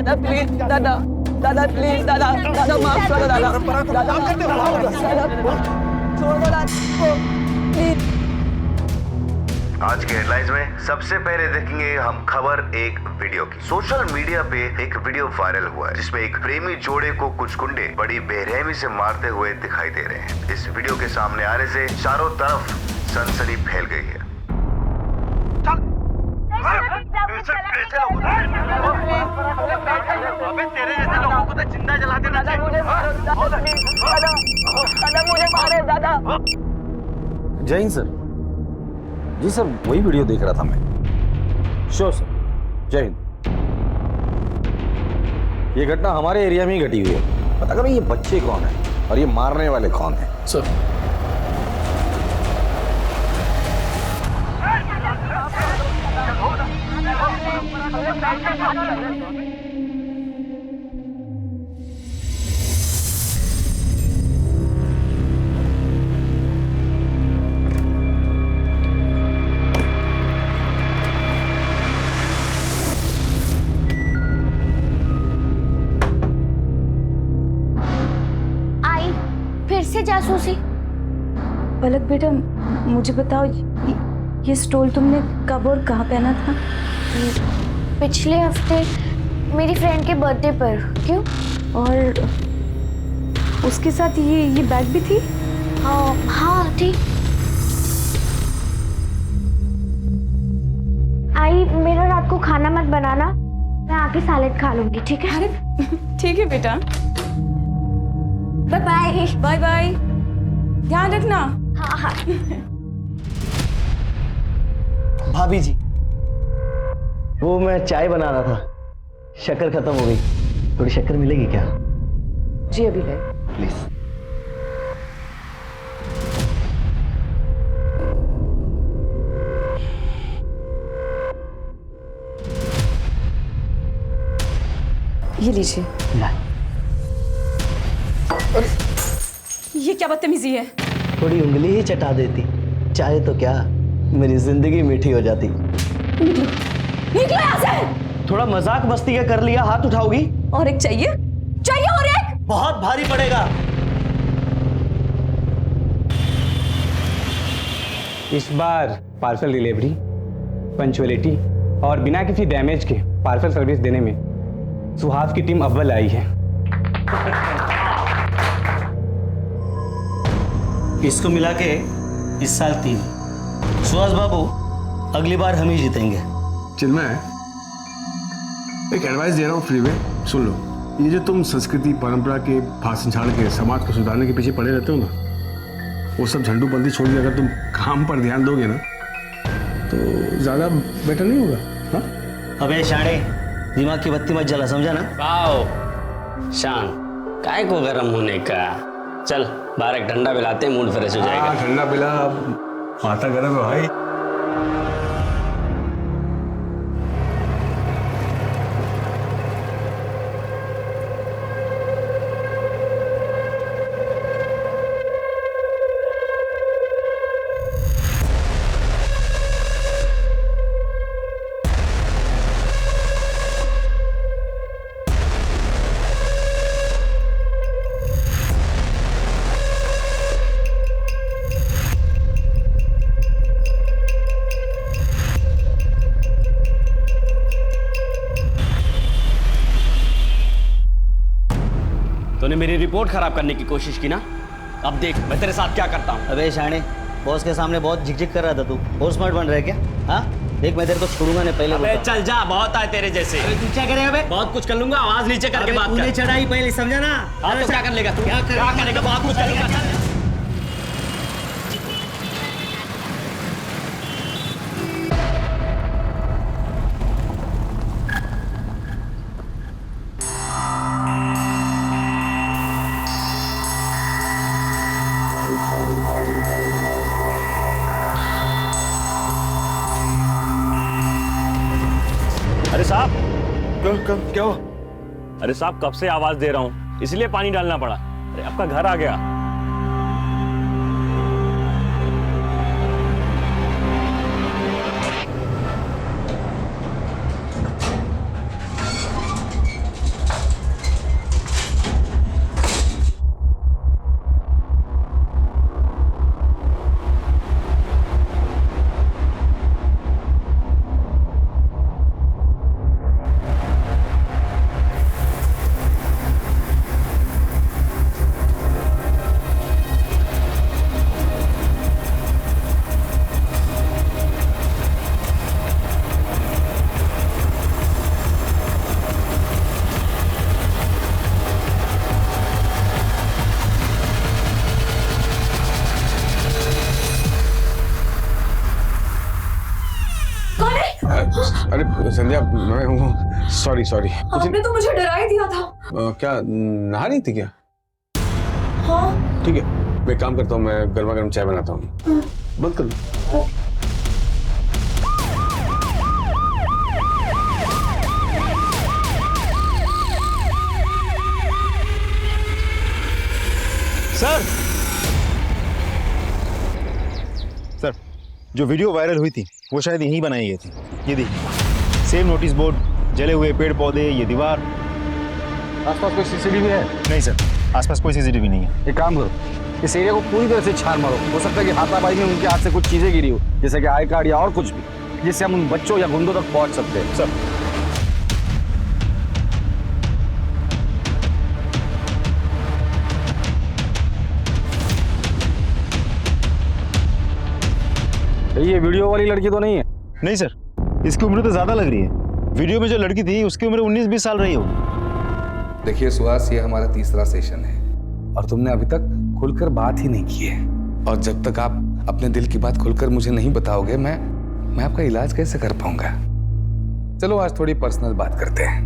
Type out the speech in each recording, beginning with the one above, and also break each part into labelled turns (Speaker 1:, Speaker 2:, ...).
Speaker 1: दादा प्लीज, दादा दादा प्लीज, दादा दादा माफ करो दादा, दादा माफ कर दो, छोड़ दो दादा प्लीज।
Speaker 2: आज के हेडलाइंस में सबसे पहले देखेंगे हम खबर एक वीडियो की। सोशल मीडिया पे एक वीडियो वायरल हुआ है जिसमें एक प्रेमी जोड़े को कुछ गुंडे बड़ी बेरहमी से मारते हुए दिखाई दे रहे हैं। इस वीडियो के सामने आने से चारों तरफ सनसनी फैल गई है।
Speaker 3: तेरे जैसे लोगों को तो जिंदा जला देना चाहिए।
Speaker 1: दादा मुझे मारे दादा।
Speaker 4: जय हिंद सर। जी सर, वही वीडियो देख रहा था मैं। श्योर सर, जय हिंद। ये घटना हमारे एरिया में ही घटी हुई है। पता करें ये बच्चे कौन है और ये मारने वाले कौन है। सर
Speaker 5: से जासूसी।
Speaker 6: पलक बेटा, मुझे बताओ ये स्टोल तुमने कब और कहाँ पहना था?
Speaker 5: पिछले हफ्ते मेरी फ्रेंड के बर्थडे पर। क्यों?
Speaker 6: और उसके साथ ये बैग भी थी?
Speaker 5: हाँ थी। आई, मेरा रात को खाना मत बनाना, मैं आके सैलेड खा लूंगी, ठीक है?
Speaker 6: अरे ठीक है बेटा,
Speaker 5: बाय बाय।
Speaker 6: बाय बाय, ध्यान रखना।
Speaker 5: हाँ हाँ।
Speaker 7: भाभी जी, वो मैं चाय बना रहा था, शक्कर खत्म हो गई, थोड़ी शक्कर मिलेगी क्या?
Speaker 6: जी अभी ले।
Speaker 7: प्लीज।
Speaker 6: ये लीजिए। ये क्या बदतमीजी है?
Speaker 7: थोड़ी उंगली ही चटा देती, चाहे तो क्या मेरी जिंदगी मीठी हो जाती।
Speaker 6: निकलो यहाँ से।
Speaker 7: थोड़ा मजाक मस्ती का कर लिया, हाथ उठाओगी?
Speaker 6: और एक चाहिए? चाहिए और एक?
Speaker 7: बहुत भारी पड़ेगा।
Speaker 8: इस बार पार्सल डिलीवरी, पंचुअलिटी और बिना किसी डैमेज के पार्सल सर्विस देने में सुहास की टीम अव्वल आई है।
Speaker 7: इसको मिला के इस साल 3। सुहास बाबू, अगली बार हम ही जीतेंगे।
Speaker 9: चिन्मय, एक एडवाइस दे रहा हूँ फ्री में, सुन लो। ये जो तुम संस्कृति परंपरा के भाषण झाड़ के समाज को सुधारने के पीछे पड़े रहते हो ना, वो सब झंडूबंदी छोड़ के अगर तुम काम पर ध्यान दोगे ना तो ज्यादा बेटर नहीं होगा? हाँ?
Speaker 7: अबे शाणे, दिमाग की बत्ती मत जला, समझा ना?
Speaker 10: वाओ शान, काय को गरम होने का। चल बाहर एक ठंडा पिलाते हैं, मूड फ्रेश हो जाएगा।
Speaker 9: ठंडा पिला, माथा गर्म है भाई।
Speaker 10: तूने मेरी रिपोर्ट खराब करने की कोशिश की ना, अब देख मैं तेरे साथ क्या करता हूँ।
Speaker 7: अबे शाणे, बॉस के सामने बहुत झिकझिक कर रहा था तू, और स्मार्ट बन रहा है क्या? हाँ देख, मैं तेरे को छोड़ूंगा नहीं, पहले
Speaker 10: अबे चल जा, बहुत आए तेरे जैसे।
Speaker 7: तू क्या करेगा बे?
Speaker 10: बहुत कुछ कर लूंगा, आवाज नीचे करके बात कर।
Speaker 7: तूने चढ़ाई पहले, समझा ना?
Speaker 10: हाँ तो क्या कर लेगा तू? क्या करेगा? बहुत कुछ करेगा।
Speaker 11: अरे साहब,
Speaker 9: क्या हुआ?
Speaker 11: अरे साहब कब से आवाज दे रहा हूँ, इसलिए पानी डालना पड़ा। अरे आपका घर आ गया।
Speaker 9: संध्या मैं सॉरी सॉरी।
Speaker 6: आपने तो मुझे डरा ही दिया था।
Speaker 9: क्या नहा रही थी क्या?
Speaker 6: हाँ।
Speaker 9: ठीक है, मैं काम करता हूँ, मैं गर्मा गर्म चाय बनाता हूँ। बंद कर लो।
Speaker 12: सर सर, जो वीडियो वायरल हुई थी वो शायद यहीं बनाई गई थी। ये देखिए, सेम नोटिस बोर्ड, जले हुए पेड़ पौधे, ये दीवार।
Speaker 4: आसपास कोई सीसीटीवी है?
Speaker 12: नहीं सर, आसपास कोई सीसीटीवी नहीं है।
Speaker 4: एक काम करो, इस एरिया को पूरी तरह से छान मारो। हो सकता है कि हाथापाई में उनके हाथ से कुछ चीजें गिरी हो, जैसे कि आई कार्ड या और कुछ भी, जिससे हम उन बच्चों या गुंडों तक पहुंच सकते हैं।
Speaker 12: सर
Speaker 4: ये वीडियो वाली लड़की तो नहीं है?
Speaker 12: नहीं सर, इसकी उम्र तो ज्यादा लग रही है। वीडियो में जो लड़की थी उसकी उम्र 19-20 साल रही होगी।
Speaker 13: देखिए सुहास, ये हमारा तीसरा सेशन है और तुमने अभी तक खुलकर बात ही नहीं की है। और जब तक आप अपने दिल की बात खुलकर मुझे नहीं बताओगे, मैं आपका इलाज कैसे कर पाऊंगा। चलो आज थोड़ी पर्सनल बात करते हैं।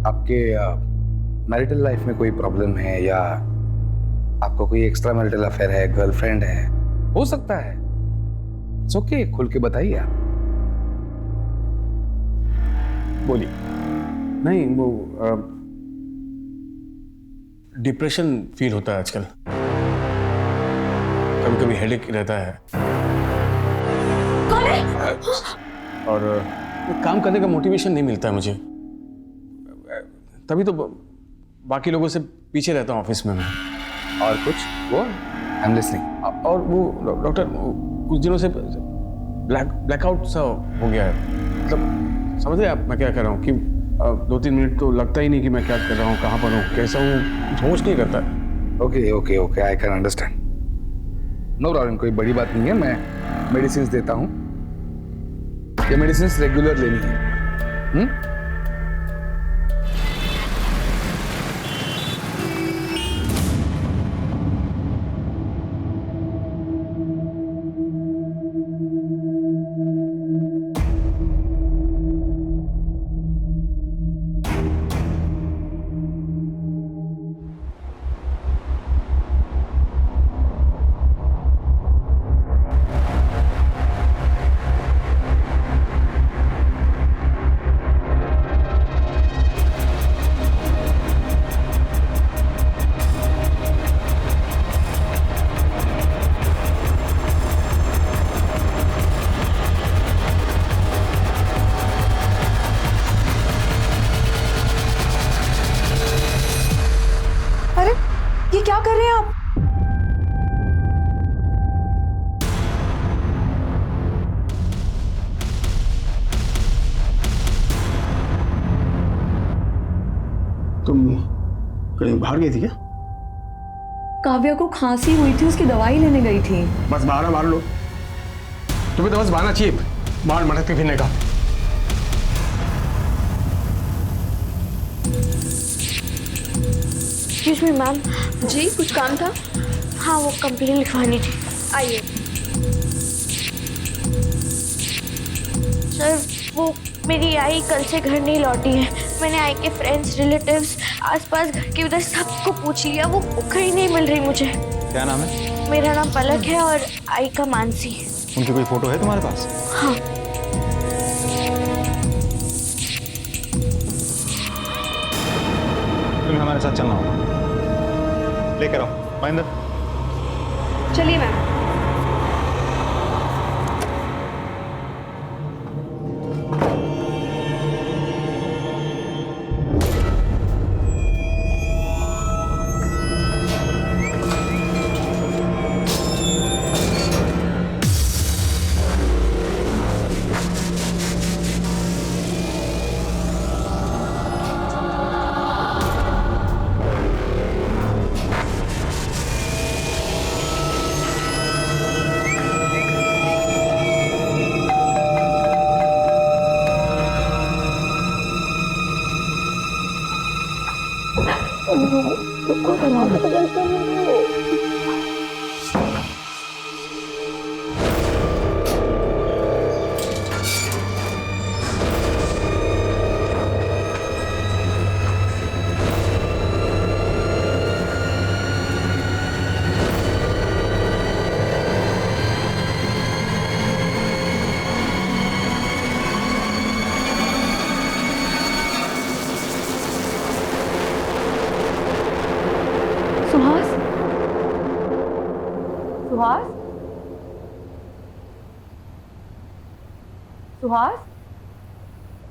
Speaker 13: आपके मैरिटल लाइफ में कोई प्रॉब्लम है या आपको कोई एक्स्ट्रा मैरिटल अफेयर है, गर्लफ्रेंड है? हो सकता है, ओके, खुल के बताइए आप।
Speaker 9: बोलिए। नहीं, वो डिप्रेशन फील होता है आजकल, कभी कभी हेडेक रहता है।
Speaker 6: कौन है?
Speaker 9: और काम करने का मोटिवेशन नहीं मिलता है मुझे, तभी तो बाकी लोगों से पीछे रहता हूँ ऑफिस में मैं।
Speaker 13: और कुछ? वो आई एम लिसनिंग।
Speaker 9: और वो डॉक्टर, कुछ दिनों से ब्लैकआउट सा हो गया है। मतलब समझ रहे आप मैं क्या कर रहा हूँ कि 2-3 मिनट तो लगता ही नहीं कि मैं क्या कर रहा हूँ, कहाँ पर हूँ, कैसा हूँ, होश नहीं करता।
Speaker 13: Okay okay okay, I can understand. No problem, कोई बड़ी बात नहीं है। मैं मेडिसिन देता हूँ, ये मेडिसिन रेगुलर लेनी है।
Speaker 6: ये क्या कर रहे हैं आप?
Speaker 9: तुम कहीं बाहर गई थी क्या?
Speaker 6: काव्या को खांसी हुई थी, उसकी दवाई लेने गई थी।
Speaker 9: बस बाहर लो, तुम्हें तो बस बहाना चाहिए बाहर मटक के फिरने का।
Speaker 5: Excuse me ma'am.
Speaker 6: जी, कुछ काम था?
Speaker 5: हाँ, वो कंप्लेन लिखवानी थी।
Speaker 6: आइए।
Speaker 5: सर, वो मेरी आई कल से घर नहीं लौटी है। मैंने आई के फ्रेंड्स, रिलेटिव्स, आसपास घर के उधर सबको पूछ लिया, वो कहीं नहीं मिल रही मुझे।
Speaker 12: क्या नाम है?
Speaker 5: मेरा नाम पलक है और आई का मानसी।
Speaker 12: उनकी कोई फोटो है तुम्हारे पास?
Speaker 5: हाँ।
Speaker 12: तुम्हें हमारे साथ चलना होगा, लेकर आओ महेंद्र।
Speaker 6: चलिए मैम। सुहास? सुहास?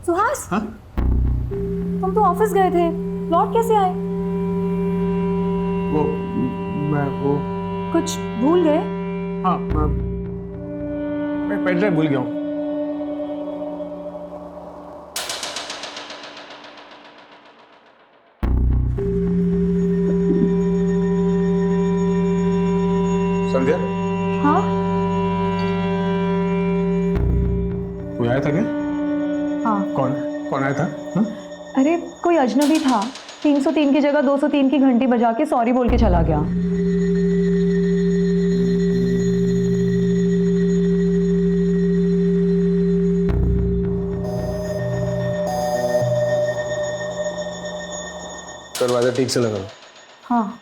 Speaker 6: सुहास?
Speaker 9: हाँ?
Speaker 6: तुम तो ऑफिस गए थे, लौट कैसे आए?
Speaker 9: वो
Speaker 6: कुछ भूल गए?
Speaker 9: हाँ, मैं पेन ड्राइव भूल गया हूँ। संध्या,
Speaker 6: हाँ?
Speaker 9: कोई आया था क्या?
Speaker 6: हाँ।
Speaker 9: कौन आया था? हाँ?
Speaker 6: अरे कोई अजनबी था, 303 की जगह 203 की घंटी बजा के सॉरी बोल के चला गया।
Speaker 9: दरवाजा ठीक से लगा।
Speaker 6: हाँ।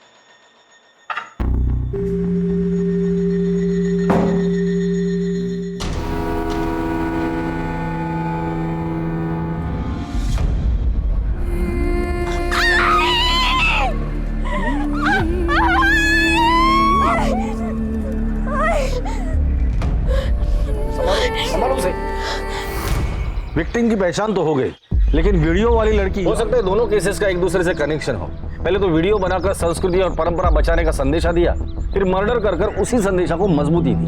Speaker 4: विक्टिम की पहचान तो हो गई, लेकिन वीडियो वाली लड़की, हो सकता है दोनों केसेस का एक दूसरे से कनेक्शन हो। पहले तो वीडियो बनाकर संस्कृति और परंपरा बचाने का संदेशा दिया, फिर मर्डर कर कर उसी संदेशा को मजबूती दी।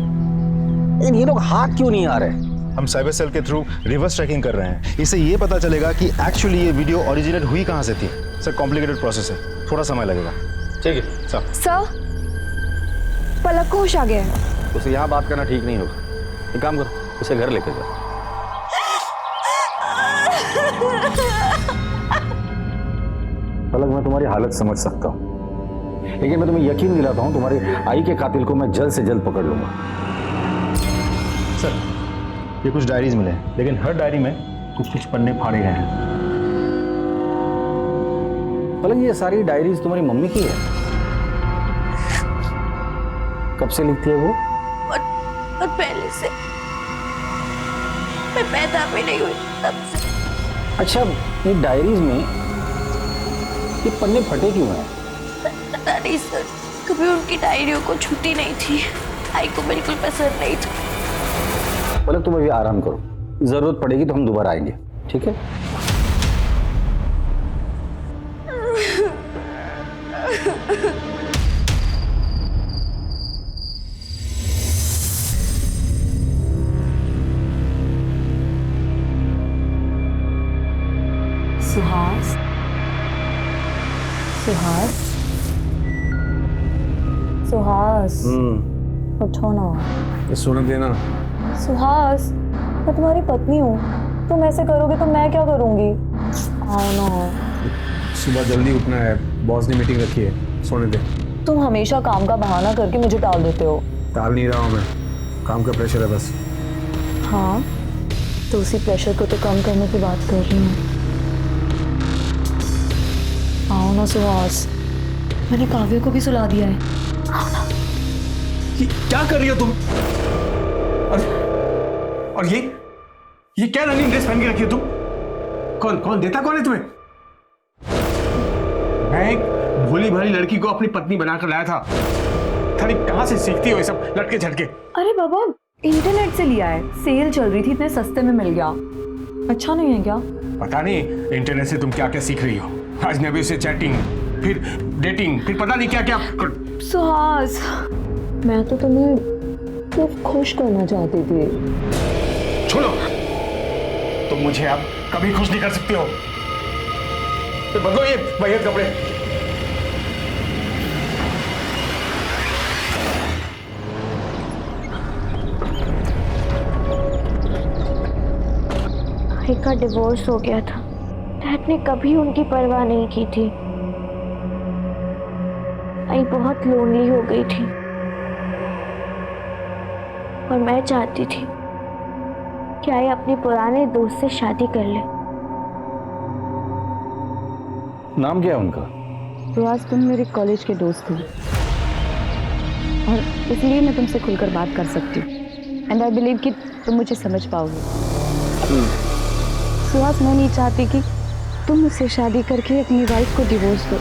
Speaker 4: लेकिन ये लोग हाथ क्यों नहीं आ रहे?
Speaker 12: हम साइबर सेल के थ्रू रिवर्स ट्रैकिंग कर रहे हैं। इससे ये पता चलेगा कि एक्चुअली ये वीडियो ओरिजिनेट हुई कहाँ से थी। सर कॉम्प्लिकेटेड प्रोसेस है, थोड़ा समय लगेगा।
Speaker 4: ठीक है सर।
Speaker 6: सर, पलक को होश आ गया है।
Speaker 4: उसे यहाँ बात करना ठीक नहीं होगा। एक काम करो, उसे घर लेकर जाओ। पलक, मैं तुम्हारी हालत समझ सकता हूँ, लेकिन मैं तुम्हें यकीन दिलाता हूँ तुम्हारी आई के कातिल को मैं जल्द से जल्द पकड़ लूंगा।
Speaker 12: सर, ये कुछ डायरीज मिले, लेकिन हर डायरी में कुछ पन्ने फाड़े गए हैं।
Speaker 4: पलक, ये सारी डायरीज तुम्हारी मम्मी की है? कब से लिखती है वो?
Speaker 5: बहुत पहले से, मैं पैदा भी नहीं हुई तब से।
Speaker 4: अच्छा, ये डायरीज में ये पन्ने फटे क्यों हैं?
Speaker 5: पता नहीं सर, कभी उनकी डायरियों को छुट्टी नहीं थी। आई को बिल्कुल पसंद नहीं था।
Speaker 4: पलक, तुम अभी आराम करो, जरूरत पड़ेगी तो हम दोबारा आएंगे, ठीक है?
Speaker 6: सुहास, सुहास, सुहास, उठो ना।
Speaker 9: सोने देना।
Speaker 6: सुहास, मैं तुम्हारी पत्नी हूँ, तुम ऐसे करोगे तो मैं क्या करूँगी? आओ ना।
Speaker 9: सुबह जल्दी उठना है, बॉस ने मीटिंग रखी है, सोने दे।
Speaker 6: तुम हमेशा काम का बहाना करके मुझे टाल देते हो।
Speaker 9: टाल नहीं रहा हूँ मैं, काम का प्रेशर है बस।
Speaker 6: हाँ, तो उसी प्रेशर को तो कम करने की बात कर रही हूँ। आओ ना सुहास, मैंने काव्य को भी सुला दिया है। आओ ना।
Speaker 9: ये क्या कर रही हो तुम? और ये क्या रनिंग ड्रेस पहन के रखी हो तुम? कौन देता कौन है तुम्हें? मैं एक भोली भाली लड़की को अपनी पत्नी बनाकर लाया था। थाली कहाँ से सीखती हो ये सब लटके झटके?
Speaker 6: अरे बाबा, इंटरनेट से लिया है, सेल चल रही थी, इतने सस्ते में मिल गया। अच्छा नहीं है क्या?
Speaker 9: पता नहीं इंटरनेट से तुम क्या क्या सीख रही हो। अजनबी से चैटिंग, फिर डेटिंग, फिर पता नहीं क्या क्या।
Speaker 6: सुहास, मैं तो तुम्हें सिर्फ खुश करना चाहती थी।
Speaker 9: छोड़ो, तुम मुझे अब कभी खुश नहीं कर सकते हो। तो बदलो ये वाहियत कपड़े।
Speaker 5: आई का डिवोर्स हो गया था, डैड ने कभी उनकी परवाह नहीं की थी। आई बहुत लोनली हो गई थी और मैं चाहती थी कि आई अपने पुराने दोस्त से शादी कर ले।
Speaker 4: नाम क्या है उनका?
Speaker 6: तो आज तुम मेरे कॉलेज के दोस्त हो और इसलिए मैं तुमसे खुलकर बात कर सकती हूँ। एंड आई बिलीव कि तुम मुझे समझ पाओगे। सुहास, मैं नहीं चाहती कि तुम मुझसे शादी करके अपनी वाइफ को डिवोर्स दो।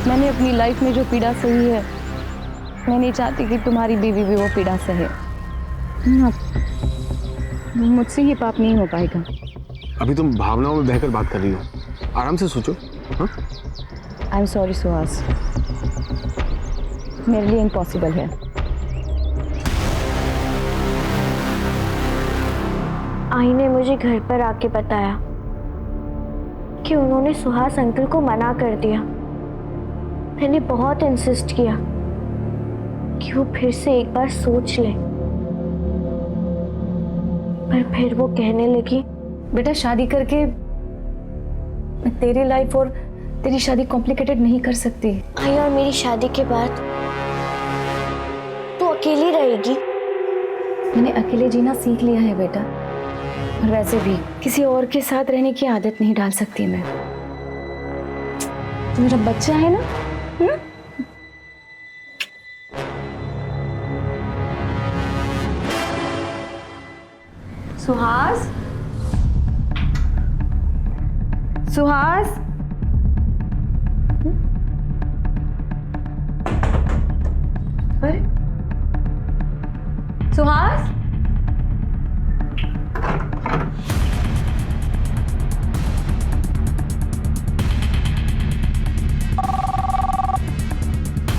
Speaker 6: मैंने अपनी लाइफ में जो पीड़ा सही है मैं नहीं चाहती कि तुम्हारी बीवी भी वो पीड़ा सहे। मुझसे ये पाप नहीं हो पाएगा।
Speaker 9: अभी तुम भावनाओं में बहकर बात कर रही हो, आराम से सोचो। हाँ?
Speaker 6: आई एम सॉरी सुहास, मेरे लिए इम्पॉसिबल है।
Speaker 5: आई ने मुझे घर पर आके बताया कि उन्होंने सुहास अंकल को मना कर दिया। मैंने बहुत इंसिस्ट किया कि वो फिर से एक बार सोच ले, पर फिर वो कहने लगी,
Speaker 6: बेटा शादी करके मैं तेरी लाइफ और तेरी शादी कॉम्प्लिकेटेड नहीं कर सकती।
Speaker 5: आई और मेरी शादी के बाद तू अकेली रहेगी।
Speaker 6: मैंने अकेले जीना सीख लिया है बेटा, और वैसे भी किसी और के साथ रहने की आदत नहीं डाल सकती मैं। तो मेरा बच्चा है ना। सुहास, सुहास, अरे सुहास,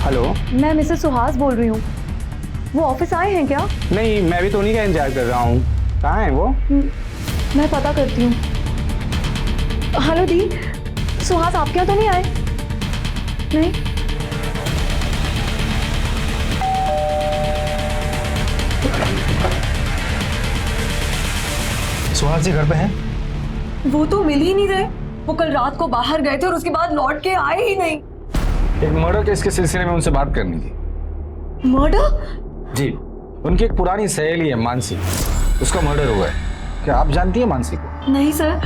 Speaker 8: हेलो,
Speaker 6: मैं मिसेस सुहास बोल रही हूँ। वो ऑफिस आए हैं क्या?
Speaker 8: नहीं, मैं भी तो उन्हीं का इंतजार कर रहा हूँ। कहाँ है वो?
Speaker 6: मैं पता करती हूँ। हेलो दी, सुहास आपके यहाँ तो नहीं आए? नहीं।
Speaker 12: सुहास जी घर पे हैं?
Speaker 1: वो तो मिल ही नहीं रहे। वो कल रात को बाहर गए थे और उसके बाद लौट के आए ही नहीं।
Speaker 4: एक मर्डर केस के सिलसिले में उनसे बात करनी थी।
Speaker 1: मर्डर?
Speaker 4: जी, उनकी एक पुरानी सहेली है मानसी, उसका मर्डर हुआ है। क्या आप जानती है मानसी को?
Speaker 1: नहीं सर,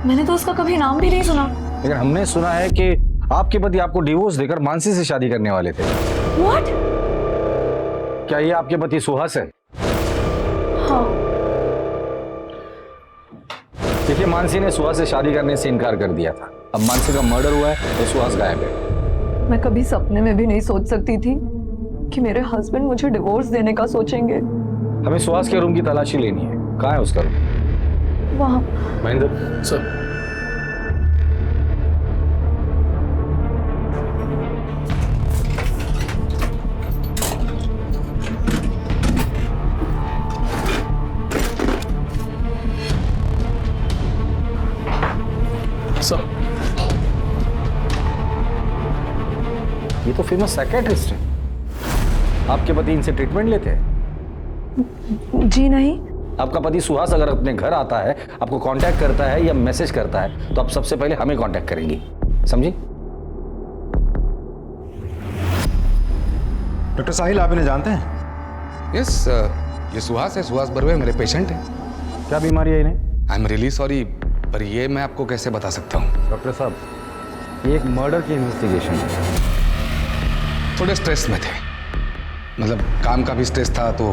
Speaker 1: मैंने तो उसका कभी नाम भी नहीं सुना।
Speaker 4: लेकिन हमने सुना है कि आपके पति आपको डिवोर्स देकर मानसी से शादी करने वाले थे।
Speaker 1: What?
Speaker 4: क्या ये आपके पति सुहास है?
Speaker 1: हाँ।
Speaker 4: देखिए, मानसी ने सुहास से शादी करने से इनकार कर दिया था। अब मानसी का मर्डर हुआ है तो सुहास गायब है।
Speaker 1: मैं कभी सपने में भी नहीं सोच सकती थी कि मेरे हस्बैंड मुझे डिवोर्स देने का सोचेंगे।
Speaker 4: हमें सुहास के रूम की तलाशी लेनी है। कहाँ है उसका रूम?
Speaker 1: वहाँ।
Speaker 4: महेंद्र सर, ये तो फेमस साइकियाट्रिस्ट है। आपके पति इनसे ट्रीटमेंट लेते हैं?
Speaker 1: जी नहीं।
Speaker 4: आपका पति सुहास अगर अपने घर आता है, आपको कांटेक्ट करता है या मैसेज करता है, तो आप सबसे पहले हमें कांटेक्ट करेंगी, समझी?
Speaker 12: डॉक्टर साहिल, आप इन्हें जानते हैं?
Speaker 13: यस, ये सुहास है, सुहास बर्वे मेरे पेशेंट हैं।
Speaker 4: क्या बीमारी है इन्हें?
Speaker 13: आई एम रियली सॉरी, पर ये मैं आपको कैसे बता सकता हूँ?
Speaker 4: डॉक्टर साहब, ये एक मर्डर की इन्वेस्टिगेशन है।
Speaker 13: थोड़े स्ट्रेस में थे, मतलब काम का भी स्ट्रेस था, तो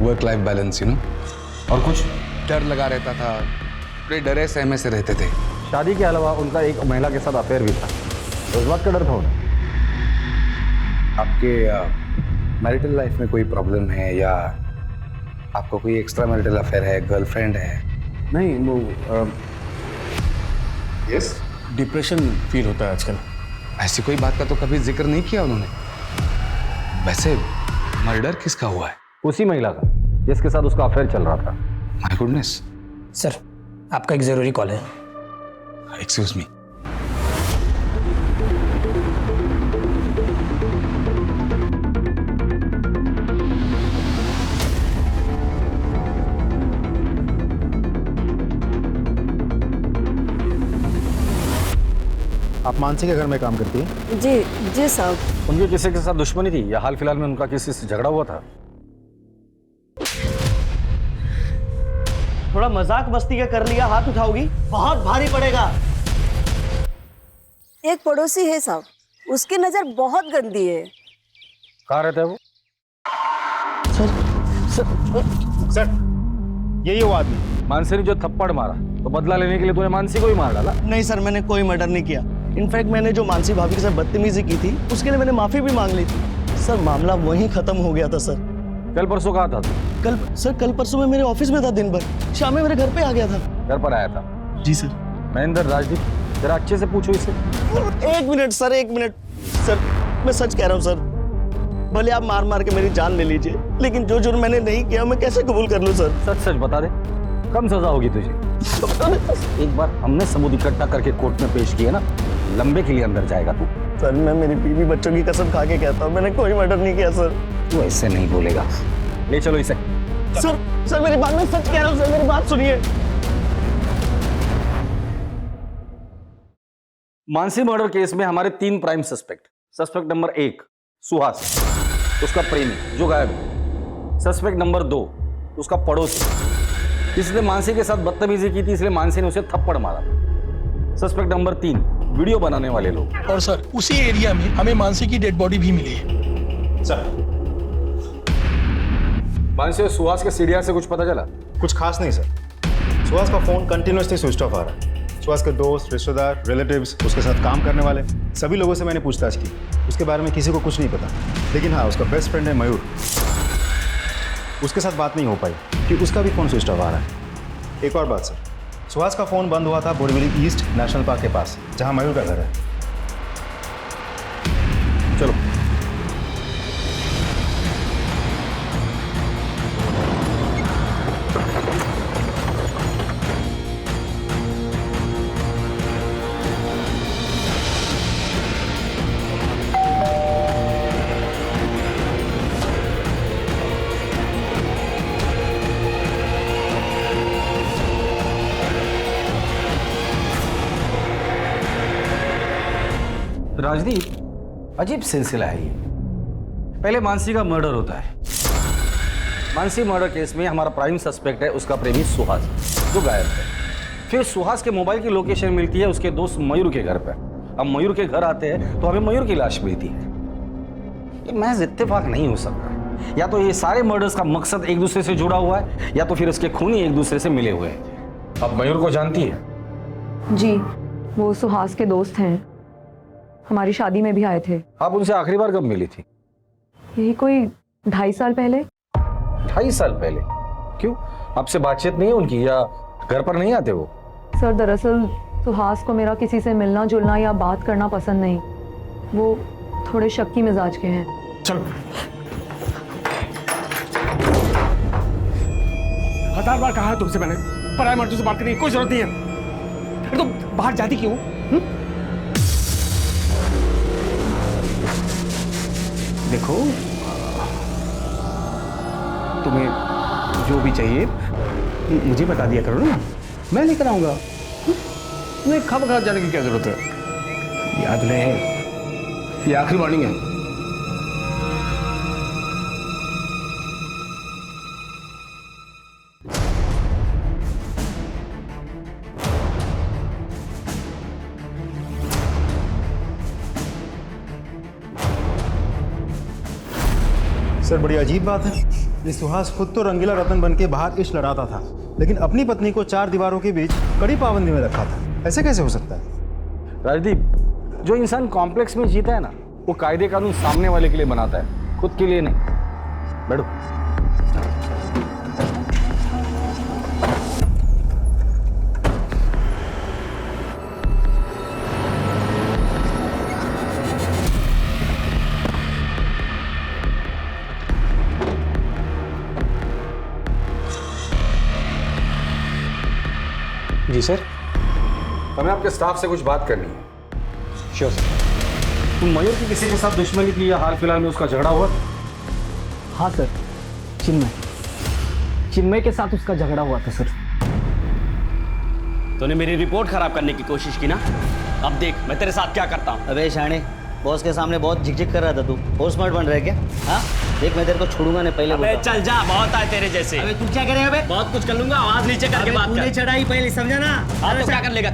Speaker 13: work life balance, you know.
Speaker 4: और कुछ?
Speaker 13: डर लगा रहता था, बड़े डरे सहमे से रहते थे।
Speaker 4: शादी के अलावा उनका एक महिला के साथ अफेयर भी था, तो इस बात का डर था उन्हें।
Speaker 13: आपके मैरिटल लाइफ में कोई प्रॉब्लम है, या आपको कोई एक्स्ट्रा मैरिटल अफेयर है, गर्लफ्रेंड है?
Speaker 9: नहीं, वो यस, डिप्रेशन फील होता है आजकल।
Speaker 13: ऐसी कोई बात का तो कभी जिक्र नहीं किया उन्होंने। वैसे मर्डर किसका हुआ है?
Speaker 4: उसी महिला का जिसके साथ उसका अफेयर चल रहा था।
Speaker 13: My goodness.
Speaker 14: सर, आपका एक जरूरी कॉल है।
Speaker 13: Excuse me.
Speaker 12: आप मानसी के घर में काम करती हैं?
Speaker 1: जी जी साहब।
Speaker 4: उनके किसी के साथ दुश्मनी थी या हाल फिलहाल में उनका किसी से झगड़ा हुआ था?
Speaker 7: थोड़ा मजाक मस्ती का कर लिया, हाथ उठाओगी? बहुत भारी पड़ेगा।
Speaker 1: एक पड़ोसी है साहब, उसकी नजर बहुत गंदी है।
Speaker 4: कहाँ रहता है वो?
Speaker 12: सर, यही वो आदमी।
Speaker 4: मानसी ने जो थप्पड़ मारा, तो बदला लेने के लिए तूने मानसी को ही मार डाला?
Speaker 7: नहीं सर, मैंने कोई मर्डर नहीं किया। इनफैक्ट मैंने जो मानसी भाभी के साथ बदतमीजी की थी, उसके लिए मैंने माफी भी मांग ली थी। सर मामला वहीं खत्म हो गया था सर।
Speaker 4: कल परसों कहाँ था तू?
Speaker 7: कल परसों मैं मेरे ऑफिस में था दिन भर, शाम में मेरे घर पे आ गया था।
Speaker 4: घर पर आया था?
Speaker 7: जी सर।
Speaker 4: महेंद्र, राजदीप, जरा अच्छे से पूछो इसे।
Speaker 7: एक मिनट सर, मैं सच कह रहा हूँ सर। भले आप मार मार के मेरी जान ले लीजिए, लेकिन जो जुर्म मैंने नहीं किया मैं कैसे कबूल कर लूँ सर?
Speaker 4: सच बता दे, कम सजा होगी तुझे। एक बार हमने सबूत इकट्ठा करके कोर्ट में पेश किया ना, लंबे के लिए अंदर जाएगा तू।
Speaker 7: सर मैं मेरी बीवी बच्चों की कसम खा के कहता हूँ, मैंने कोई मर्डर नहीं किया सर।
Speaker 4: तू ऐसे नहीं बोलेगा। ले चलो इसे।
Speaker 7: सर मेरी बात, मैं सच कह रहा हूँ सर, मेरी बात सुनिए।
Speaker 4: मानसी मर्डर केस में हमारे 3 prime suspect. Suspect number 1 Suhas, उसका प्रेमी जो गायब है। सस्पेक्ट नंबर 2 उसका पड़ोसी, जिसने मानसी के साथ बदतमीजी की थी, इसलिए मानसी ने उसे थप्पड़ मारा। सस्पेक्ट नंबर 3 वीडियो बनाने वाले लोग।
Speaker 15: और सर उसी एरिया में हमें मानसी की डेड बॉडी भी मिली है।
Speaker 12: सर
Speaker 4: मानसी और सुहास के सीढ़िया से कुछ पता चला?
Speaker 12: कुछ खास नहीं सर। सुहास का फोन कंटिन्यूसली स्विच ऑफ आ रहा है। सुहास के दोस्त, रिश्तेदार, रिलेटिव्स, उसके साथ काम करने वाले सभी लोगों से मैंने पूछताछ की, उसके बारे में किसी को कुछ नहीं पता। लेकिन हाँ, उसका बेस्ट फ्रेंड है मयूर, उसके साथ बात नहीं हो पाई कि उसका भी फोन स्विच ऑफ आ रहा है। एक और बात सर, सुहास का फोन बंद हुआ था बोरीवली ईस्ट नेशनल पार्क के पास, जहाँ मयूर का घर है।
Speaker 4: चलो। राजदीप, अजीब सिलसिला है ये। पहले मानसी का मर्डर होता है। मानसी मर्डर केस में हमारा प्राइम सस्पेक्ट है उसका प्रेमी सुहास, जो गायब है। फिर सुहास के मोबाइल की लोकेशन मिलती है उसके दोस्त मयूर के घर पर। अब मयूर के घर आते हैं तो हमें मयूर की लाश मिलती है। ये महज इत्तेफाक नहीं हो सकता। या तो ये सारे मर्डर्स का मकसद एक दूसरे से जुड़ा हुआ है, या तो फिर इसके खूनी एक दूसरे से मिले हुए हैं। अब मयूर को जानती है?
Speaker 6: जी, वो सुहास के दोस्त हैं, हमारी शादी में भी आए थे।
Speaker 4: आप उनसे आखिरी बार कब मिली थी?
Speaker 6: यही कोई 2.5 साल पहले।
Speaker 4: 2.5 साल पहले? क्यों, आपसे बातचीत नहीं है उनकी, या घर पर नहीं आते वो?
Speaker 6: सर दरअसल सुहास को मेरा किसी से मिलना जुलना या बात करना पसंद नहीं। वो थोड़े शक्की मिजाज के हैं।
Speaker 9: चलो। 1000 बार कहा है तुमसे मैंने, पराये मर्दों से बात करने की कोई जरूरत नहीं है। तुम बाहर जाती क्यों? देखो, तुम्हें जो भी चाहिए मुझे बता दिया करो ना, मैं लेकर आऊंगा। तुम्हें खामखा जाने की क्या जरूरत है? याद रहे, ये आखिरी वार्निंग है।
Speaker 12: सर बड़ी अजीब बात है, ये सुहास खुद तो रंगीला रतन बन के बाहर इश्क लड़ाता था, लेकिन अपनी पत्नी को 4 दीवारों के बीच कड़ी पाबंदी में रखा था। ऐसे कैसे हो सकता है?
Speaker 4: राजदीप, जो इंसान कॉम्प्लेक्स में जीता है ना, वो कायदे कानून सामने वाले के लिए बनाता है, खुद के लिए नहीं। बैठो।
Speaker 8: जी सर।
Speaker 4: हमें आपके स्टाफ से कुछ बात करनी है।
Speaker 8: Sure sir.
Speaker 4: तुम मयूर की किसी के साथ दुश्मनी थी या हाल फिलहाल में उसका झगड़ा हुआ?
Speaker 14: हाँ सर, चिन्मय के साथ उसका झगड़ा हुआ था सर।
Speaker 10: तूने मेरी रिपोर्ट खराब करने की कोशिश की ना, अब देख मैं तेरे साथ क्या करता हूँ।
Speaker 7: अबे शाणे, बॉस के सामने बहुत झिकझिक कर रहा था तू, बहुत स्मार्ट बन रहा है क्या? हाँ देख, मैं तेरे को छोड़ूंगा नहीं, पहले
Speaker 10: अबे चल जा, बहुत आए तेरे जैसे।
Speaker 7: अबे तू क्या करेगा? अबे
Speaker 10: बहुत कुछ कर लूंगा, आवाज नीचे करके बात कर।
Speaker 7: चढ़ाई पहले, समझा ना?
Speaker 10: हाँ तो क्या कर लेगा?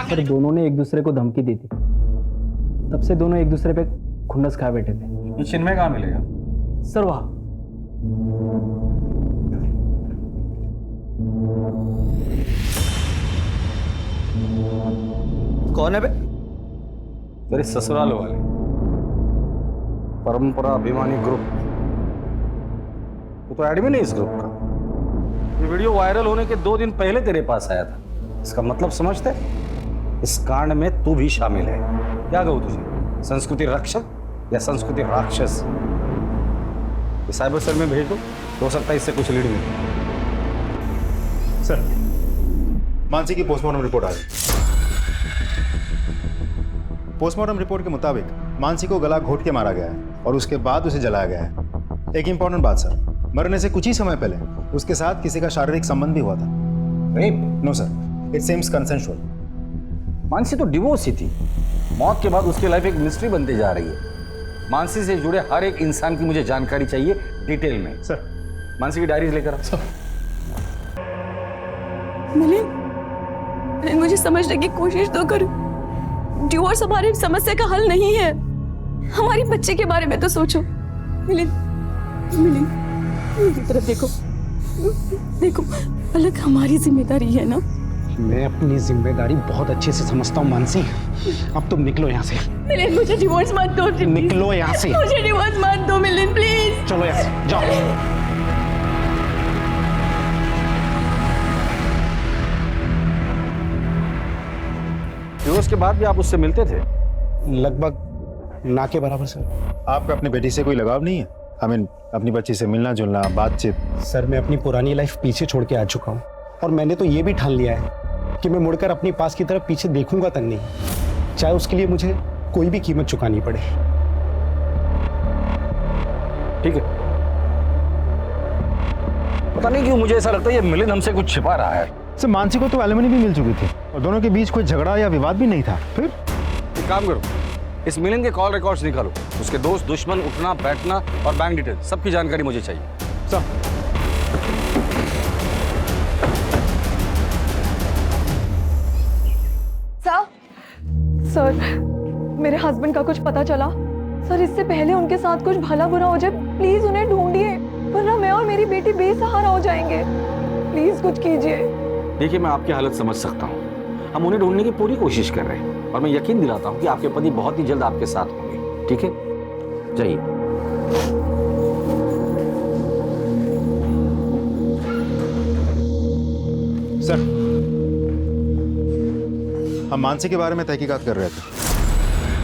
Speaker 14: सर दोनों ने एक दूसरे को धमकी दी थी, तब से दोनों एक दूसरे पे खुंडस खाए बैठे थे।
Speaker 4: चिन्मय कहाँ मिलेगा?
Speaker 14: सर वहाँ।
Speaker 7: कौन है बे?
Speaker 4: तेरे ससुराल वाले। परंपरा अभिमानी ग्रुप, वो तो एडमिन है इस ग्रुप का। ये वीडियो वायरल होने के 2 दिन पहले तेरे पास आया था। इसका मतलब समझते? इस कांड में तू भी शामिल है। क्या कहूं तुझे, संस्कृति रक्षक या संस्कृति राक्षस? ये साइबर सेल में भेज दो, हो सकता है इससे कुछ लीड मिले।
Speaker 12: सर, मानसी की पोस्टमार्टम रिपोर्ट आ गई। पोस्टमार्टम रिपोर्ट के मुताबिक मानसी को गला घोट के मारा गया है और उसके बाद उसे जलाया गया है। एक इंपॉर्टेंट बात सर, मरने से कुछ ही समय पहले उसके साथ किसी का शारीरिक संबंध भी हुआ था।
Speaker 4: Rape?
Speaker 12: No sir, it seems consensual.
Speaker 4: Mansi तो डिवोर्स ही थी। मौत के बाद उसकी लाइफ एक मिस्ट्री बनती जा रही है। मानसी से जुड़े हर एक इंसान की मुझे जानकारी चाहिए डिटेल में।
Speaker 12: सर,
Speaker 4: मानसी की डायरीज लेकर आओ।
Speaker 1: मिलिंद, मुझे समझने की कोशिश तो कर। डिवोर्स हमारी समस्या का हल नहीं है। हमारी बच्चे के बारे में तो सोचो। मिलिंद, मिलिंद, मेरी तरफ देखो, देखो, पलक हमारी जिम्मेदारी है ना।
Speaker 15: मैं अपनी जिम्मेदारी बहुत अच्छे से समझता हूँ मानसी। अब तुम निकलो यहाँ से।
Speaker 1: मिलिंद, मुझे डिवोर्स मत दो।
Speaker 15: निकलो यहाँ से।
Speaker 1: मुझे डिवोर्स मत दो मिलिंद, प्लीज।
Speaker 15: चलो यहाँ से, जाओ।
Speaker 4: डिवोर्स के बाद भी आप उससे मिलते थे?
Speaker 15: लगभग ना के बराबर सर।
Speaker 12: आपका अपनी बेटी से कोई लगाव नहीं है? आई मीन अपनी बच्ची से मिलना जुलना, बातचीत?
Speaker 15: सर, मैं अपनी पुरानी लाइफ पीछे छोड़ के आ चुका हूँ और मैंने तो ये भी ठान लिया है कि मैं मुड़कर अपनी पास की तरफ पीछे देखूंगा तक नहीं, चाहे उसके लिए मुझे कोई भी कीमत चुकानी पड़े।
Speaker 4: ठीक है। पता नहीं क्यों मुझे ऐसा लगता है ये मिलिंद हमसे कुछ छिपा रहा है।
Speaker 12: सर, मानसी को तो एलिमनी भी मिल चुकी थी और दोनों के बीच कोई झगड़ा या विवाद भी नहीं था। फिर
Speaker 4: एक काम करो, इस मिलिंद के कॉल रिकॉर्ड्स निकालो। उसके दोस्त, दुश्मन, उठना बैठना और बैंक डिटेल सबकी जानकारी मुझे चाहिए।
Speaker 12: सर,
Speaker 1: सर, मेरे हस्बैंड का कुछ पता चला? सर, इससे पहले उनके साथ कुछ भला बुरा हो जाए, प्लीज उन्हें ढूंढिए, वरना मैं और मेरी बेटी बेसहारा हो जाएंगे। प्लीज कुछ कीजिए।
Speaker 4: देखिए, मैं आपकी हालत समझ सकता हूँ। हम उन्हें ढूंढने की पूरी कोशिश कर रहे हैं और मैं यकीन दिलाता हूँ कि आपके पति बहुत ही जल्द आपके साथ होंगे। ठीक है, जाइए।
Speaker 12: सर, हम मानसी के बारे में तहकीकात कर रहे थे,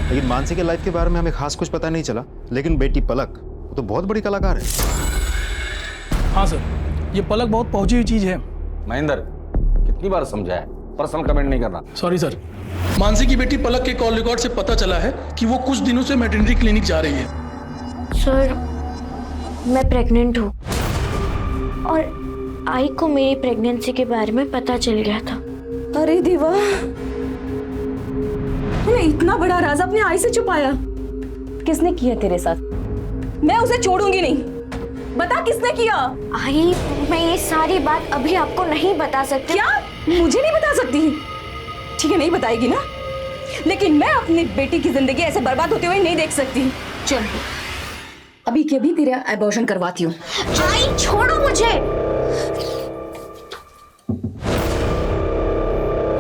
Speaker 12: लेकिन मानसी के लाइफ के बारे में हमें खास कुछ पता नहीं चला। लेकिन बेटी पलक, वो तो बहुत बड़ी कलाकार है।
Speaker 15: हाँ सर, ये पलक बहुत पहुंची हुई चीज है।
Speaker 4: महेंद्र, कितनी बार समझाया है, पर्सनल कमेंट नहीं करना।
Speaker 15: Sorry sir. मानसी की बेटी पलक के कॉल रिकॉर्ड से पता चला है कि वो कुछ दिनों से मैटरनिटी क्लिनिक जा रही है।
Speaker 5: सर, मैं प्रेग्नेंट हूँ और आई को मेरी प्रेगनेंसी के बारे में पता चल गया था।
Speaker 1: अरे देवा, तूने इतना बड़ा राज अपने आई से छुपाया। किसने किया तेरे साथ? मैं उसे छोड़ूंगी नहीं। बता किसने किया?
Speaker 5: आई, मैं ये सारी बात अभी आपको नहीं बता सकती।
Speaker 1: क्या? मुझे नहीं बता सकती? ठीक है, नहीं बताएगी ना, लेकिन मैं अपनी बेटी की जिंदगी ऐसे बर्बाद होते हुए नहीं देख सकती। चल, अभी के अभी तेरा एबॉर्शन करवाती हूँ।
Speaker 5: आई, छोड़ो मुझे।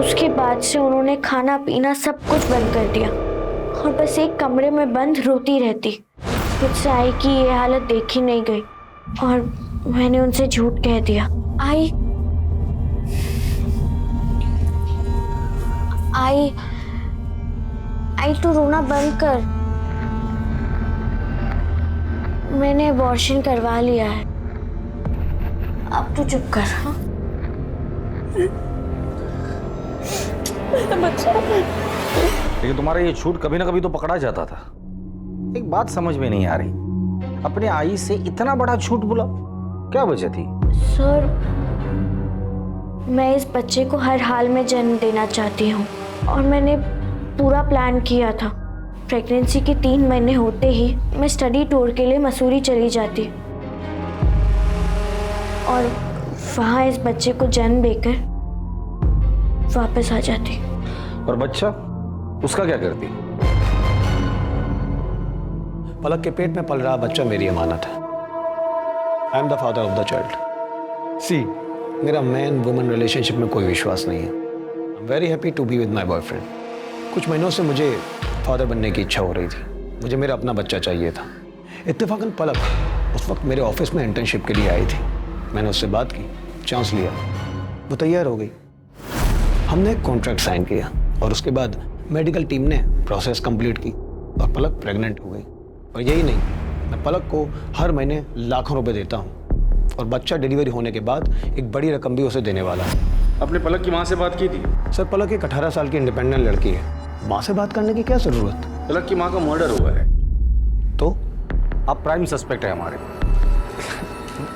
Speaker 5: उसके बाद से उन्होंने खाना पीना सब कुछ बंद कर दिया और बस एक कमरे में बंद रोती रहती। मुझसे आई की ये हालत देखी नहीं गई और मैंने उनसे झूठ कह दिया। आई तू रोना बंद कर। मैंने अबॉर्शन करवा लिया है, अब तू चुप कर। हाँ?
Speaker 4: लेकिन तुम्हारा ये झूठ कभी ना कभी तो पकड़ा जाता था। एक बात समझ में नहीं आ रही, अपने आई से इतना बड़ा झूठ बोला, क्या वजह थी?
Speaker 5: सर, मैं इस बच्चे को हर हाल में जन्म देना चाहती हूँ और मैंने पूरा प्लान किया था। प्रेगनेंसी के 3 महीने होते ही मैं स्टडी टूर के लिए मसूरी चली जाती और वहाँ इस बच्चे को जन्म देकर वापस आ जाती।
Speaker 4: और बच्चा, उसका क्या करती?
Speaker 15: पलक के पेट में पल रहा बच्चा मेरी अमानत है। I am the father of the child. See, मेरा मैन वुमन रिलेशनशिप में कोई विश्वास नहीं है। I am very happy to be with my boyfriend. कुछ महीनों से मुझे फादर बनने की इच्छा हो रही थी। मुझे मेरा अपना बच्चा चाहिए था। इत्तेफाकन पलक उस वक्त मेरे ऑफिस में इंटर्नशिप के लिए आई थी। मैंने उससे बात की, चांस लिया, वो तैयार हो गई। हमने एक कॉन्ट्रैक्ट साइन किया और उसके बाद मेडिकल टीम ने प्रोसेस कंप्लीट की और पलक प्रेग्नेंट हो गई। और यही नहीं, मैं पलक को हर महीने लाखों रुपए देता हूँ और बच्चा डिलीवरी होने के बाद एक बड़ी रकम भी उसे देने वाला है।
Speaker 9: अपने पलक की माँ से बात की थी?
Speaker 15: सर, पलक एक 18 साल की इंडिपेंडेंट लड़की है, माँ से बात करने की क्या जरूरत?
Speaker 4: पलक की माँ का मर्डर हुआ है
Speaker 15: तो
Speaker 4: आप प्राइम सस्पेक्ट है हमारे।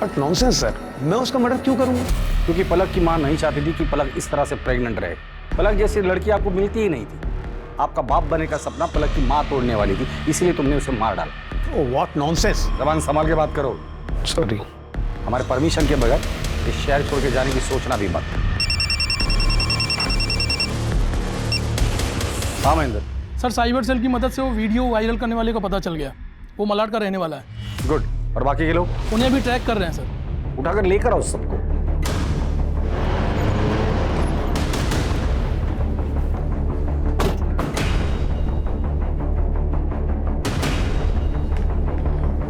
Speaker 15: बट नॉनसेंस सर, मैं उसका मर्डर क्यों करूँगा?
Speaker 4: क्योंकि पलक की माँ नहीं चाहती थी कि पलक इस तरह से प्रेग्नेंट रहे। पलक जैसी लड़की आपको मिलती ही नहीं थी। आपका बाप बने का सपना पलक की माँ तोड़ने वाली थी, इसलिए तुमने उसे मार डाला।
Speaker 15: Oh what nonsense.
Speaker 4: जबान संभाल के बात करो।
Speaker 15: सॉरी।
Speaker 4: हमारे परमिशन के बगैर इस शहर छोड़ के जाने की सोचना भी मत। हाँ महेंद्र।
Speaker 16: सर, साइबर सेल की मदद से वो वीडियो वायरल करने वाले का पता चल गया। वो मलाड का रहने वाला है।
Speaker 4: गुड। और बाकी के लोग?
Speaker 16: उन्हें भी ट्रैक कर रहे हैं सर।
Speaker 4: उठाकर लेकर आओ सबको।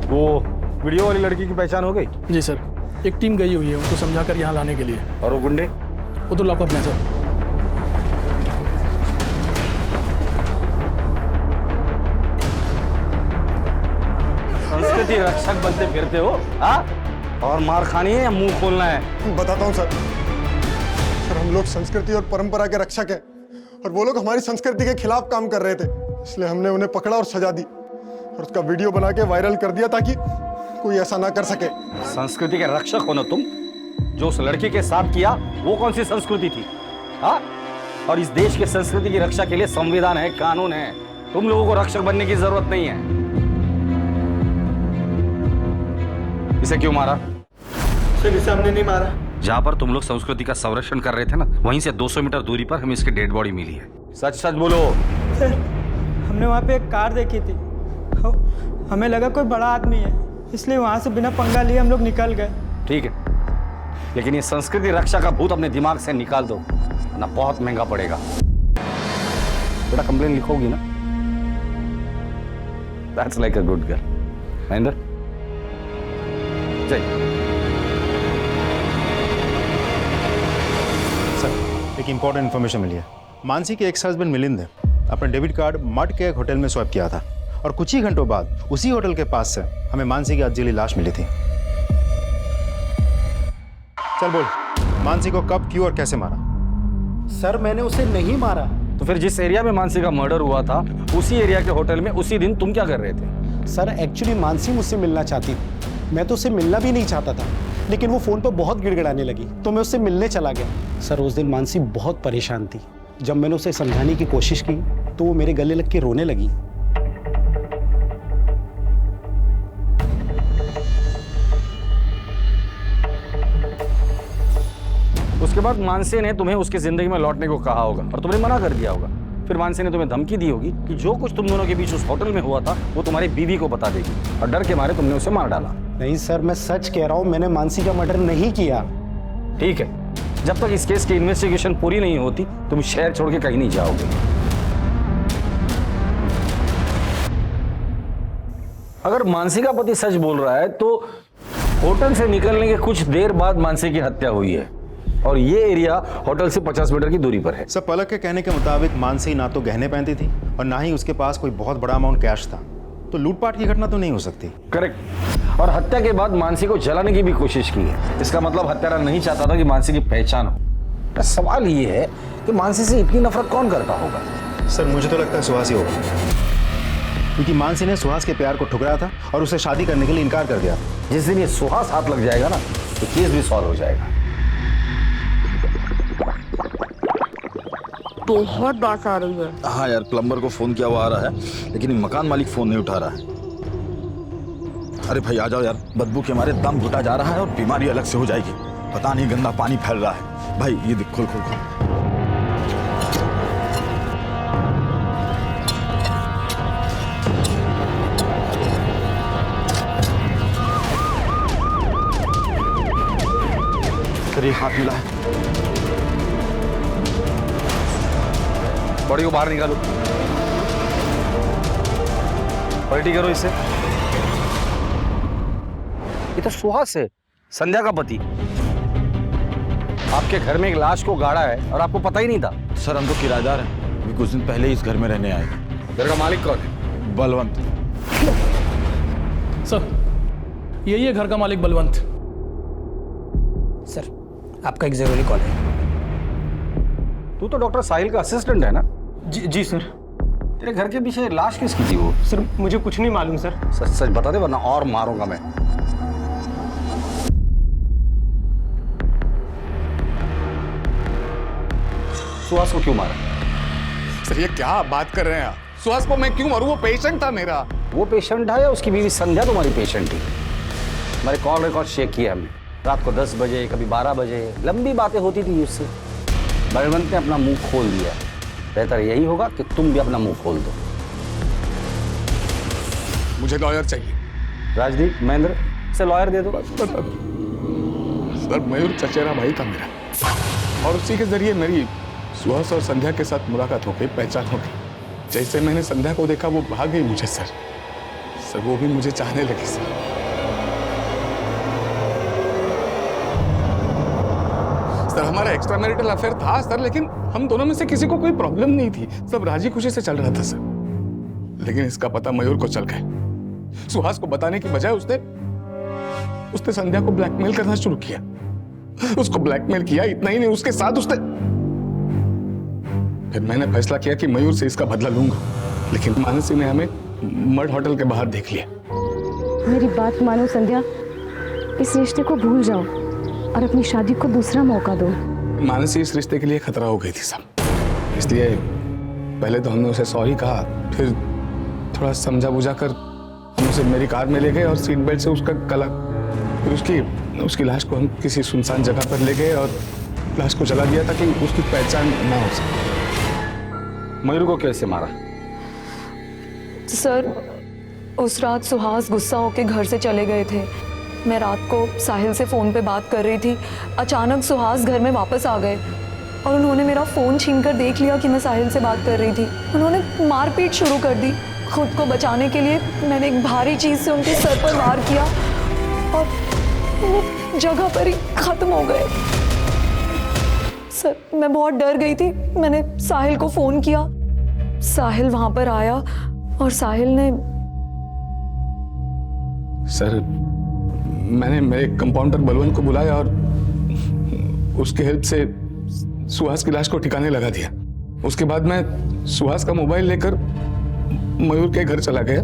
Speaker 4: वो वीडियो वाली लड़की की पहचान हो गई?
Speaker 16: जी सर, एक टीम गई हुई है उनको समझाकर यहाँ लाने के लिए।
Speaker 4: और वो गुंडे?
Speaker 16: वो तो लॉकअप में सर।
Speaker 4: संस्कृति रक्षक बनते फिरते हो, हाँ? और मार खानी है या मुंह खोलना है?
Speaker 17: बताता हूँ सर। सर, हम लोग संस्कृति और परंपरा के रक्षक हैं और वो लोग हमारी संस्कृति के खिलाफ काम कर रहे थे, इसलिए हमने उन्हें पकड़ा और सजा दी और उसका वीडियो बना के वायरल कर दिया ताकि कोई ऐसा ना कर सके।
Speaker 4: संस्कृति के रक्षक हो ना तुम? जो उस लड़की के साथ किया वो कौन सी संस्कृति थी, हाँ? और इस देश के संस्कृति की रक्षा के लिए संविधान है, कानून है। तुम लोगों को रक्षक बनने की जरूरत नहीं है। इसे क्यों मारा?
Speaker 16: सर, इसे हमने नहीं मारा।
Speaker 4: जहाँ पर तुम लोग संस्कृति का संरक्षण कर रहे थे ना, वहीं से 200 मीटर दूरी पर हमें इसकी डेड बॉडी मिली है। सच सच बोलो।
Speaker 18: सर, हमने वहाँ पे एक कार देखी थी, हमें लगा कोई बड़ा आदमी है, इसलिए वहाँ से बिना पंगा लिए हम लोग निकल गए।
Speaker 4: ठीक है, लेकिन ये संस्कृति रक्षा का भूत अपने दिमाग से निकाल दो, वरना बहुत महंगा पड़ेगा। बेटा कंप्लेन लिखोगी ना? That's like a good girl. Mahendra, जय।
Speaker 12: सर, एक इंपॉर्टेंट इन्फॉर्मेशन मिली है। मानसी के एक्स हस्बैंड मिलिंद ने अपना डेबिट कार्ड मड के एक होटल में स्वैप किया था और कुछ ही घंटों बाद उसी होटल के पास से हमें मानसी की अधजली लाश मिली थी। चल बोल, मानसी को कब, क्यों और कैसे मारा?
Speaker 19: सर, मैंने उसे नहीं मारा।
Speaker 4: तो फिर जिस एरिया में मानसी का मर्डर हुआ था, उसी एरिया के होटल में उसी दिन तुम क्या कर रहे थे?
Speaker 19: सर, एक्चुअली मानसी मुझसे मिलना चाहती थी। मैं तो उससे मिलना भी नहीं चाहता था, लेकिन वो फोन पर बहुत गिड़गिड़ाने लगी तो मैं उससे मिलने चला गया। सर, उस दिन मानसी बहुत परेशान थी। जब मैंने उसे समझाने की कोशिश की तो वो मेरे गले लग के रोने लगी।
Speaker 4: उसके बाद मानसी ने तुम्हें उसकी जिंदगी में लौटने को कहा होगा और तुमने मना कर दिया होगा। फिर मानसी ने तुम्हें धमकी दी होगी कि जो कुछ तुम दोनों के बीच उस होटल में हुआ था वो तुम्हारी बीवी को बता देगी, और डर के मारे तुमने उसे मार डाला।
Speaker 19: नहीं सर, मैं सच कह रहा हूँ, मैंने मानसी का मर्डर नहीं किया।
Speaker 4: ठीक है, जब तक इस केस की इन्वेस्टिगेशन पूरी नहीं होती तुम शहर छोड़ के कहीं नहीं जाओगे। अगर मानसी का पति सच बोल रहा है तो होटल से निकलने के कुछ देर बाद मानसी की हत्या हुई है और ये एरिया होटल से 50 मीटर की दूरी पर है।
Speaker 12: सब पलक के कहने के मुताबिक मानसी ना तो गहने पहनती थी और ना ही उसके पास कोई बहुत बड़ा अमाउंट कैश था, तो लूटपाट की घटना तो नहीं हो सकती।
Speaker 4: करेक्ट। और हत्या के बाद मानसी को जलाने की भी कोशिश की है। इसका मतलब हत्यारा नहीं चाहता था कि मानसी की पहचान हो। सवाल ये है कि मानसी से इतनी नफरत कौन करता होगा?
Speaker 12: सर, मुझे तो लगता है सुहास ही होगा, क्योंकि मानसी ने सुहास के प्यार को ठुकराया था और उसे शादी करने के लिए इनकार कर दिया।
Speaker 4: जिस दिन ये सुहास हाथ लग जाएगा ना तो केस भी सॉल्व हो जाएगा।
Speaker 20: बहुत बात आ रही है।
Speaker 21: हाँ यार, प्लम्बर को फोन किया हुआ आ रहा है, लेकिन मकान मालिक फोन नहीं उठा रहा है। अरे भाई आ जाओ यार, बदबू के मारे दम घुटा जा रहा है और बीमारी अलग से हो जाएगी। पता नहीं गंदा पानी फैल रहा है। भाई ये देख, खोल खोल खोल।
Speaker 4: शरीर हाथ मिला है। बॉडी को बाहर निकालो, पलटी करो इसे। ये तो सुहास है, संध्या का पति। आपके घर में एक लाश को गाड़ा है और आपको पता ही नहीं था।
Speaker 21: सर हम तो किराएदार हैं, अभी कुछ दिन पहले ही इस घर में रहने आए।
Speaker 4: घर का मालिक कौन है?
Speaker 21: बलवंत।
Speaker 16: सर यही है घर का मालिक बलवंत।
Speaker 14: सर आपका एक जरूरी कॉल है।
Speaker 4: तू तो डॉक्टर साहिल का असिस्टेंट है ना?
Speaker 14: जी सर।
Speaker 4: तेरे घर के पीछे लाश किसकी थी वो?
Speaker 14: सर मुझे कुछ नहीं मालूम सर।
Speaker 4: सच सच बता दे वरना और मारूंगा मैं। सुहास को क्यों मारा?
Speaker 13: सर ये क्या बात कर रहे हैं आप? सुहास को मैं क्यों मारूं? वो पेशेंट था मेरा।
Speaker 4: वो पेशेंट है या उसकी बीवी संध्या तुम्हारी पेशेंट थी? हमारे कॉल रिकॉर्ड चेक किया हमने। रात को 10 बजे, कभी 12 बजे लंबी बातें होती थी उससे। बलवंत ने अपना मुंह खोल दिया। बेहतर यही होगा कि तुम भी अपना मुंह खोल दो।
Speaker 13: मुझे लॉयर चाहिए।
Speaker 4: राजदीप, महेंद्र से लॉयर दे दो।
Speaker 13: सर मयूर चचेरा भाई था मेरा, और उसी के जरिए मेरी सुहास और संध्या के साथ मुलाकात हो गई, पहचान हो गई। जैसे मैंने संध्या को देखा वो भाग गई मुझे सर। सर वो भी मुझे चाहने लगी सर। सर हमारा एक्स्ट्रा मैरिटल अफेयर था सर, लेकिन हम दोनों में से किसी को कोई प्रॉब्लम नहीं थी। सब राजी खुशी से चल रहा था सर। लेकिन इसका पता मयूर को चल गया। सुहास को बताने की बजाय उसने संध्या को ब्लैकमेल करना शुरू किया। उसको ब्लैकमेल किया, इतना ही नहीं उसके साथ उसने। फिर मैंने फैसला किया कि मयूर से इसका बदला लूंगा, लेकिन मानसी ने हमें मड होटल के बाहर देख लिया।
Speaker 6: मेरी बात मानो संध्या, इस रिश्ते को भूल जाओ और अपनी शादी को दूसरा मौका दो।
Speaker 13: मानसी इस रिश्ते के लिए खतरा हो गई थी सब, इसलिए पहले तो हमने उसे सॉरी कहा, फिर थोड़ा समझा बुझा कर हम उसे मेरी कार में ले गए और सीट बेल्ट से उसका गला, फिर उसकी लाश को हम किसी सुनसान जगह पर ले गए और लाश को जला दिया ताकि उसकी पहचान ना हो सके।
Speaker 4: मयूर को कैसे मारा?
Speaker 1: सर उस रात सुहास गुस्सा होकर घर से चले गए थे। मैं रात को साहिल से फ़ोन पे बात कर रही थी। अचानक सुहास घर में वापस आ गए और उन्होंने मेरा फ़ोन छीनकर देख लिया कि मैं साहिल से बात कर रही थी। उन्होंने मारपीट शुरू कर दी। खुद को बचाने के लिए मैंने एक भारी चीज़ से उनके सर पर वार किया और वो जगह पर ही ख़त्म हो गए। सर मैं बहुत डर गई थी। मैंने साहिल को फ़ोन किया, साहिल वहाँ पर आया और साहिल ने
Speaker 13: सर मैंने मेरे कंपाउंडर बलवंत को बुलाया और उसकी हेल्प से सुहास की लाश को ठिकाने लगा दिया। उसके बाद मैं सुहास का मोबाइल लेकर मयूर के घर चला गया।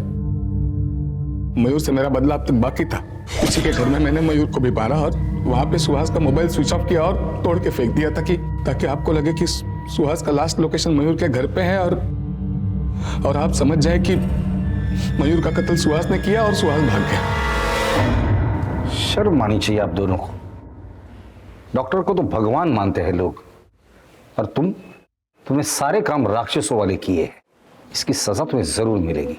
Speaker 13: मयूर से मेरा बदला अब तक बाकी था। उसी के घर में मैंने मयूर को भी मारा और वहां पे सुहास का मोबाइल स्विच ऑफ किया और तोड़ के फेंक दिया ताकि आपको लगे कि सुहास का लास्ट लोकेशन मयूर के घर पे है और आप समझ जाए कि मयूर का कत्ल सुहास ने किया और सुहास भाग गया।
Speaker 4: शर्म आनी चाहिए आप दोनों को। डॉक्टर को तो भगवान मानते हैं लोग, और तुमने सारे काम राक्षसों वाले किए। इसकी सजा तुम्हें जरूर मिलेगी।